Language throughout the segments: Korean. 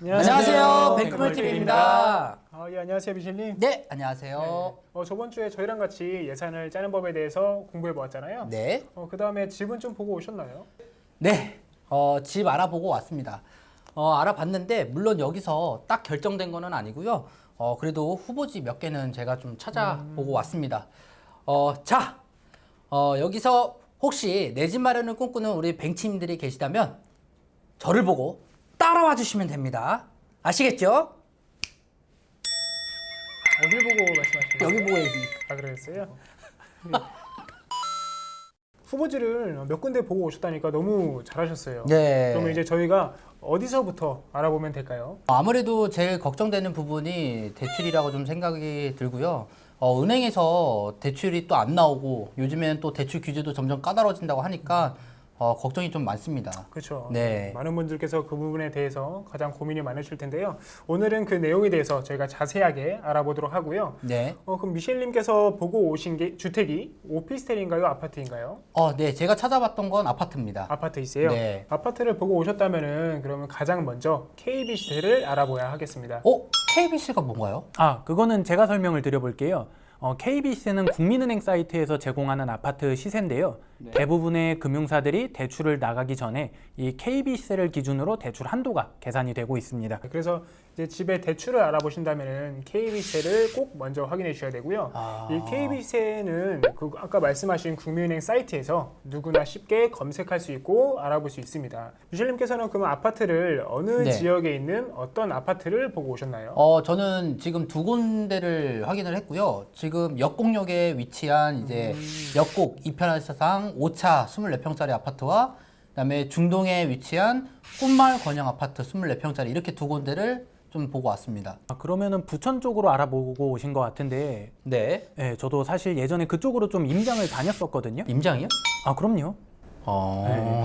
안녕하세요. 뱅크몰TV입니다. 예, 안녕하세요, 미셸님. 네, 안녕하세요. 저번 주에 저희랑 같이 예산을 짜는 법에 대해서 공부해 보았잖아요. 네. 그 다음에 집은 좀 보고 오셨나요? 네, 집 알아보고 왔습니다. 알아봤는데 물론 여기서 딱 결정된 거는 아니고요. 그래도 후보지 몇 개는 제가 좀 찾아보고 왔습니다. 자, 여기서 혹시 내 집 마련을 꿈꾸는 우리 뱅치님들이 계시다면 저를 보고 따라와 주시면 됩니다. 아시겠죠? 어딜 보고 말씀하시는 거예요? 여기 보고 얘기합니다. 아, 그러셨어요? 후보지를 몇 군데 보고 오셨다니까 너무 잘하셨어요. 네. 그러면 이제 저희가 어디서부터 알아보면 될까요? 아무래도 제일 걱정되는 부분이 대출이라고 좀 생각이 들고요. 은행에서 대출이 또 안 나오고 요즘에는 또 대출 규제도 점점 까다로워진다고 하니까 걱정이 좀 많습니다. 그렇죠. 네. 많은 분들께서 그 부분에 대해서 가장 고민이 많으실 텐데요. 오늘은 그 내용에 대해서 저희가 자세하게 알아보도록 하고요. 네. 그럼 미셸님께서 보고 오신 게 주택이 오피스텔인가요? 아파트인가요? 네. 제가 찾아봤던 건 아파트입니다. 아파트이세요? 네. 아파트를 보고 오셨다면은 그러면 가장 먼저 KB 시세를 알아봐야 하겠습니다. KBC가 뭔가요? 그거는 제가 설명을 드려볼게요. KBC는 국민은행 사이트에서 제공하는 아파트 시세인데요. 네. 대부분의 금융사들이 대출을 나가기 전에 이 KBC를 기준으로 대출 한도가 계산이 되고 있습니다. 그래서 이제 집에 대출을 알아보신다면은 KB 시세를 꼭 먼저 확인해 주셔야 되고요. 이 KB 시세는 아까 말씀하신 국민은행 사이트에서 누구나 쉽게 검색할 수 있고 알아볼 수 있습니다. 미셸님께서는 그럼 아파트를 어느 네. 지역에 있는 어떤 아파트를 보고 오셨나요? 저는 지금 두 군데를 확인을 했고요. 지금 역곡역에 위치한 이제 역곡 2편 사상 5차 24평짜리 아파트와 그다음에 중동에 위치한 꽃마을 건영 아파트 24평짜리 이렇게 두 군데를 좀 보고 왔습니다. 그러면은 부천 쪽으로 알아보고 오신 것 같은데, 네. 네, 저도 사실 예전에 그쪽으로 좀 임장을 다녔었거든요. 임장이요? 그럼요.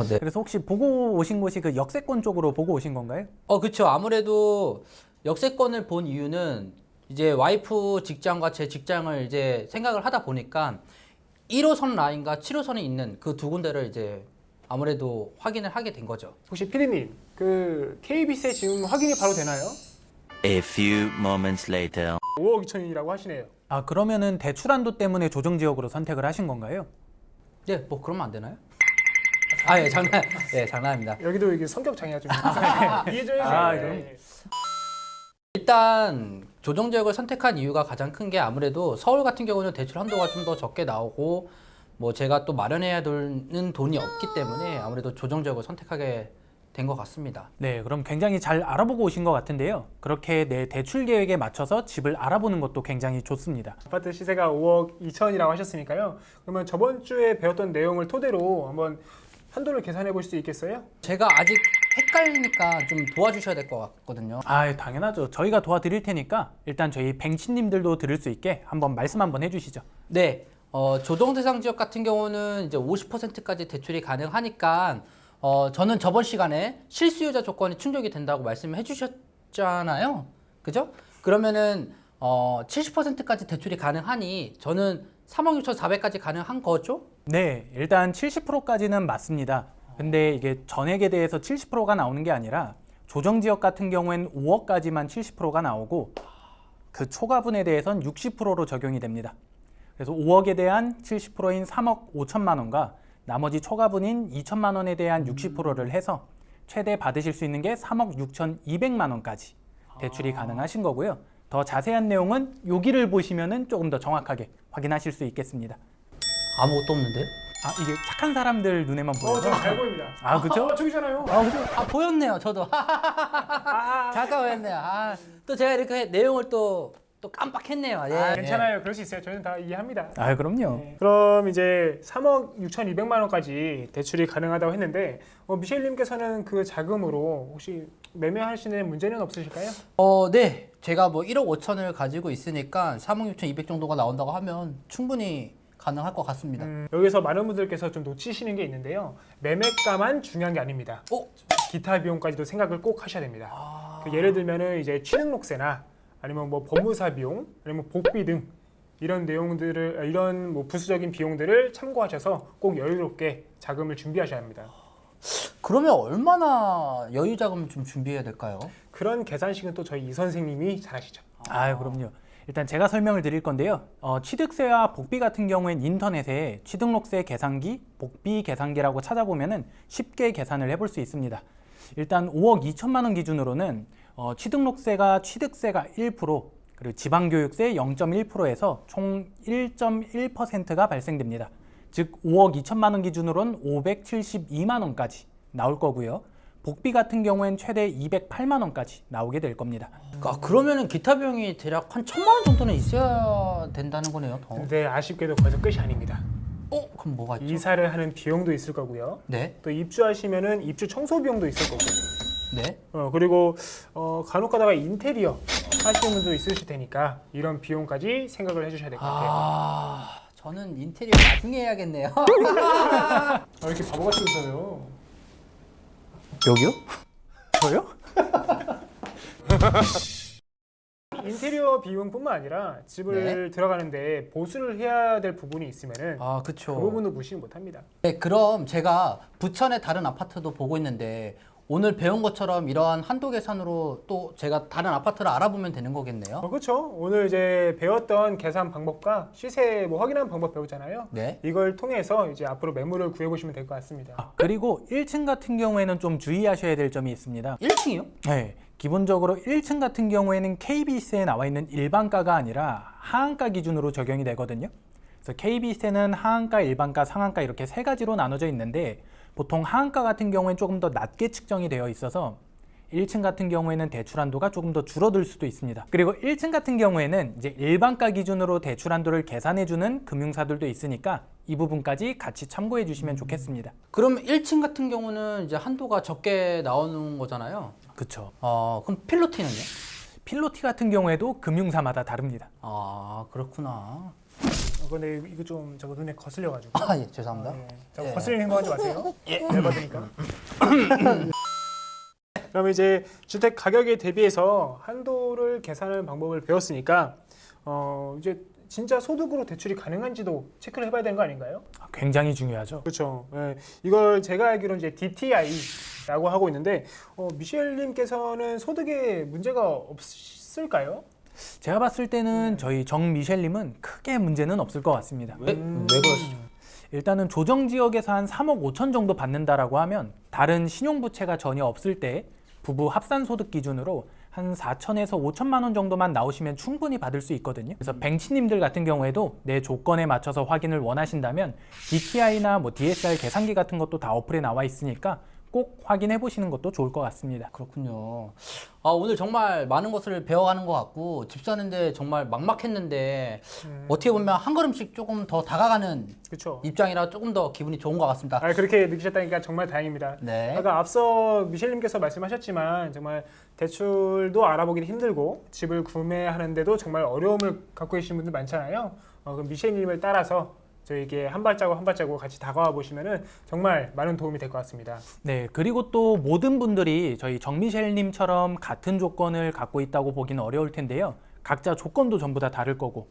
네. 그래서 혹시 보고 오신 곳이 그 역세권 쪽으로 보고 오신 건가요? 그렇죠. 아무래도 역세권을 본 이유는 이제 와이프 직장과 제 직장을 이제 생각을 하다 보니까 1호선 라인과 7호선이 있는 그 두 군데를 이제 아무래도 확인을 하게 된 거죠. 혹시 피디님, 그 KB 시세 지금 확인이 바로 되나요? A few moments later. 5억 2천이라고 하시네요. 그러면은 대출 한도 때문에 조정 지역으로 선택을 하신 건가요? 네, 뭐 그러면 안 되나요? 예, 장난입니다. 여기도 이게 성격 장애가 좀 이해 좀 해주세요. 일단 조정 지역을 선택한 이유가 가장 큰 게 아무래도 서울 같은 경우는 대출 한도가 좀 더 적게 나오고 뭐 제가 또 마련해야 되는 돈이 없기 때문에 아무래도 조정 지역을 선택하게 된 것 같습니다. 네, 그럼 굉장히 잘 알아보고 오신 것 같은데요. 그렇게 내 대출 계획에 맞춰서 집을 알아보는 것도 굉장히 좋습니다. 아파트 시세가 5억 2천이라고 하셨으니까요. 그러면 저번 주에 배웠던 내용을 토대로 한번 한도를 계산해 볼 수 있겠어요? 제가 아직 헷갈리니까 좀 도와주셔야 될 것 같거든요. 당연하죠. 저희가 도와드릴 테니까 일단 저희 뱅치님들도 들을 수 있게 한번 말씀 한번 해주시죠. 네, 조정 대상 지역 같은 경우는 이제 50%까지 대출이 가능하니까 저는 저번 시간에 실수요자 조건이 충족이 된다고 말씀해 주셨잖아요. 그죠? 그러면은 70%까지 대출이 가능하니 저는 3억 6,400까지 가능한 거죠? 네, 일단 70%까지는 맞습니다. 근데 이게 전액에 대해서 70%가 나오는 게 아니라 조정 지역 같은 경우엔 5억까지만 70%가 나오고 그 초과분에 대해서는 60%로 적용이 됩니다. 그래서 5억에 대한 70%인 3억 5천만 원과 나머지 초과분인 2천만 원에 대한 60%를 해서 최대 받으실 수 있는 게 3억 6,200만 원까지 대출이 가능하신 거고요. 더 자세한 내용은 여기를 보시면은 조금 더 정확하게 확인하실 수 있겠습니다. 아무것도 없는데요? 이게 착한 사람들 눈에만 보여서. 좀 잘 보입니다. 그죠? 저기잖아요. 그죠? 보였네요, 저도. 잠깐 보였네요. 또 제가 이렇게 내용을 또 깜빡했네요. 예. 괜찮아요. 그럴 수 있어요. 저는 다 이해합니다. 그럼요. 네. 그럼 이제 3억 6,200만 원까지 대출이 가능하다고 했는데 미셸님께서는 그 자금으로 혹시 매매하시는 문제는 없으실까요? 네. 제가 뭐 1억 5천을 가지고 있으니까 3억 6,200 정도가 나온다고 하면 충분히 가능할 것 같습니다. 여기서 많은 분들께서 좀 놓치시는 게 있는데요. 매매가만 중요한 게 아닙니다. 기타 비용까지도 생각을 꼭 하셔야 됩니다. 예를 들면은 이제 취등록세나 아니면 뭐 법무사 비용, 아니면 복비 등 이런 내용들을 부수적인 비용들을 참고하셔서 꼭 여유롭게 자금을 준비하셔야 합니다. 그러면 얼마나 여유 자금을 좀 준비해야 될까요? 그런 계산식은 또 저희 이 선생님이 잘 하시죠. 아, 그럼요. 일단 제가 설명을 드릴 건데요. 취득세와 복비 같은 경우엔 인터넷에 취득록세 계산기, 복비 계산기라고 찾아보면은 쉽게 계산을 해볼 수 있습니다. 일단 5억 2천만 원 기준으로는 취득록세가 취득세가 1%, 그리고 지방교육세 0.1%에서 총 1.1%가 발생됩니다. 즉 5억 2천만 원 기준으로는 572만 원까지 나올 거고요. 복비 같은 경우엔 최대 208만 원까지 나오게 될 겁니다. 그러면은 기타 비용이 대략 한 1,000만 원 정도는 있어야 된다는 거네요. 더. 근데 아쉽게도 거기서 끝이 아닙니다. 그럼 뭐가 있죠? 이사를 하는 비용도 있을 거고요. 네, 또 입주하시면은 입주 청소 비용도 있을 거고. 네. 그리고 간혹 가다가 인테리어 하시는 분도 있으실 테니까 이런 비용까지 생각을 해주셔야 될 것 같아요. 저는 인테리어 나중에 해야겠네요. 왜 이렇게 바보같이 웃어요? 여기요? 저요? 인테리어 비용뿐만 아니라 집을 들어가는데 보수를 해야 될 부분이 있으면은 그쵸. 그 부분도 무시를 못합니다. 네, 그럼 제가 부천의 다른 아파트도 보고 있는데 오늘 배운 것처럼 이러한 한도 계산으로 또 제가 다른 아파트를 알아보면 되는 거겠네요. 그렇죠. 오늘 이제 배웠던 계산 방법과 시세 확인하는 방법 배웠잖아요. 네. 이걸 통해서 이제 앞으로 매물을 구해보시면 될 것 같습니다. 그리고 1층 같은 경우에는 좀 주의하셔야 될 점이 있습니다. 1층이요? 네, 기본적으로 1층 같은 경우에는 KB세에 나와 있는 일반가가 아니라 하한가 기준으로 적용이 되거든요. 그래서 KB세는 하한가, 일반가, 상한가 이렇게 세 가지로 나눠져 있는데 보통 하한가 같은 경우에는 조금 더 낮게 측정이 되어 있어서 1층 같은 경우에는 대출 한도가 조금 더 줄어들 수도 있습니다. 그리고 1층 같은 경우에는 이제 일반가 기준으로 대출 한도를 계산해주는 금융사들도 있으니까 이 부분까지 같이 참고해 주시면 좋겠습니다. 그럼 1층 같은 경우는 이제 한도가 적게 나오는 거잖아요. 그렇죠. 그럼 필로티는요? 필로티 같은 경우에도 금융사마다 다릅니다. 그렇구나. 근데 이거 좀 저거 눈에 거슬려가지고. 예, 죄송합니다. 저거 예. 거슬리는 거 하지 마세요. 열받으니까. 그럼 이제 주택 가격에 대비해서 한도를 계산하는 방법을 배웠으니까 이제 진짜 소득으로 대출이 가능한지도 체크를 해봐야 되는 거 아닌가요? 굉장히 중요하죠. 그렇죠. 예. 이걸 제가 알기로 이제 DTI라고 하고 있는데 미셸님께서는 소득에 문제가 없을까요? 제가 봤을 때는 저희 정미셸님은 크게 문제는 없을 것 같습니다. 왜 그러시죠? 일단은 조정지역에서 한 3억 5천 정도 받는다라고 하면 다른 신용부채가 전혀 없을 때 부부 합산소득 기준으로 한 4천에서 5천만 원 정도만 나오시면 충분히 받을 수 있거든요. 그래서 뱅치님들 같은 경우에도 내 조건에 맞춰서 확인을 원하신다면 DTI나 DSR 계산기 같은 것도 다 어플에 나와 있으니까 꼭 확인해 보시는 것도 좋을 것 같습니다. 그렇군요. 오늘 정말 많은 것을 배워가는 것 같고 집 사는데 정말 막막했는데 어떻게 보면 한 걸음씩 조금 더 다가가는 그렇죠. 입장이라 조금 더 기분이 좋은 것 같습니다. 그렇게 느끼셨다니까 정말 다행입니다. 네. 아까 앞서 미셸님께서 말씀하셨지만 정말 대출도 알아보기는 힘들고 집을 구매하는데도 정말 어려움을 갖고 계신 분들 많잖아요. 그럼 미셸님을 따라서 저에게 한 발자국 한 발자국 같이 다가와 보시면은 정말 많은 도움이 될 것 같습니다. 네, 그리고 또 모든 분들이 저희 정미셸님처럼 같은 조건을 갖고 있다고 보기는 어려울 텐데요. 각자 조건도 전부 다 다를 거고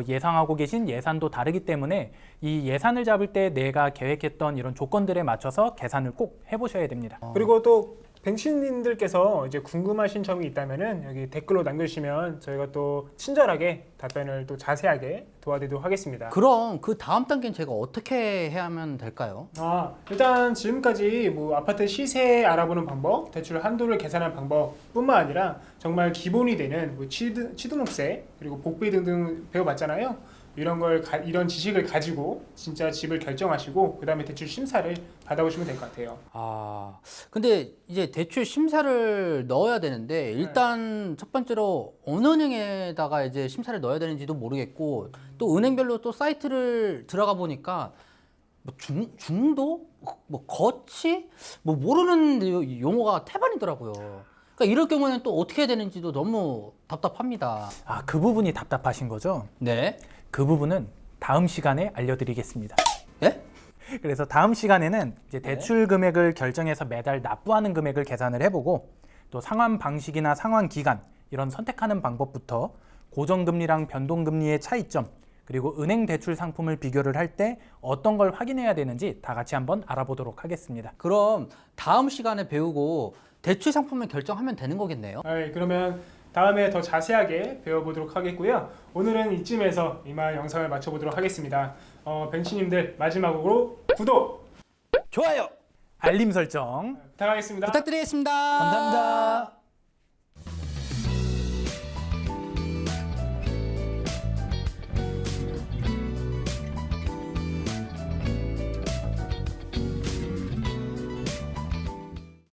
예상하고 계신 예산도 다르기 때문에 이 예산을 잡을 때 내가 계획했던 이런 조건들에 맞춰서 계산을 꼭 해보셔야 됩니다. 그리고 또 뱅치님들께서 이제 궁금하신 점이 있다면은 여기 댓글로 남겨주시면 저희가 또 친절하게 답변을 또 자세하게 도와드리도록 하겠습니다. 그럼 그 다음 단계는 제가 어떻게 해야 하면 될까요? 일단 지금까지 아파트 시세 알아보는 방법, 대출 한도를 계산하는 방법뿐만 아니라 정말 기본이 되는 취득록세 그리고 복비 등등 배워봤잖아요. 이런 지식을 가지고 진짜 집을 결정하시고 그 다음에 대출 심사를 받아보시면 될 것 같아요. 근데 이제 대출 심사를 넣어야 되는데 일단 첫 번째로 어느 은행에다가 이제 심사를 넣어야 되는지도 모르겠고 또 은행별로 또 사이트를 들어가 보니까 중도? 거치? 모르는 용어가 태반이더라고요. 그러니까 이럴 경우에는 또 어떻게 해야 되는지도 너무 답답합니다. 그 부분이 답답하신 거죠? 네. 그 부분은 다음 시간에 알려드리겠습니다. 예? 그래서 다음 시간에는 이제 대출 금액을 결정해서 매달 납부하는 금액을 계산을 해보고 또 상환 방식이나 상환 기간 이런 선택하는 방법부터 고정금리랑 변동금리의 차이점 그리고 은행 대출 상품을 비교를 할 때 어떤 걸 확인해야 되는지 다 같이 한번 알아보도록 하겠습니다. 그럼 다음 시간에 배우고 대출 상품을 결정하면 되는 거겠네요. 네, 그러면 다음에 더 자세하게 배워보도록 하겠고요. 오늘은 이쯤에서 이만 영상을 마쳐보도록 하겠습니다. 벤치님들 마지막으로 구독, 좋아요. 알림 설정 부탁하겠습니다. 부탁드리겠습니다. 감사합니다.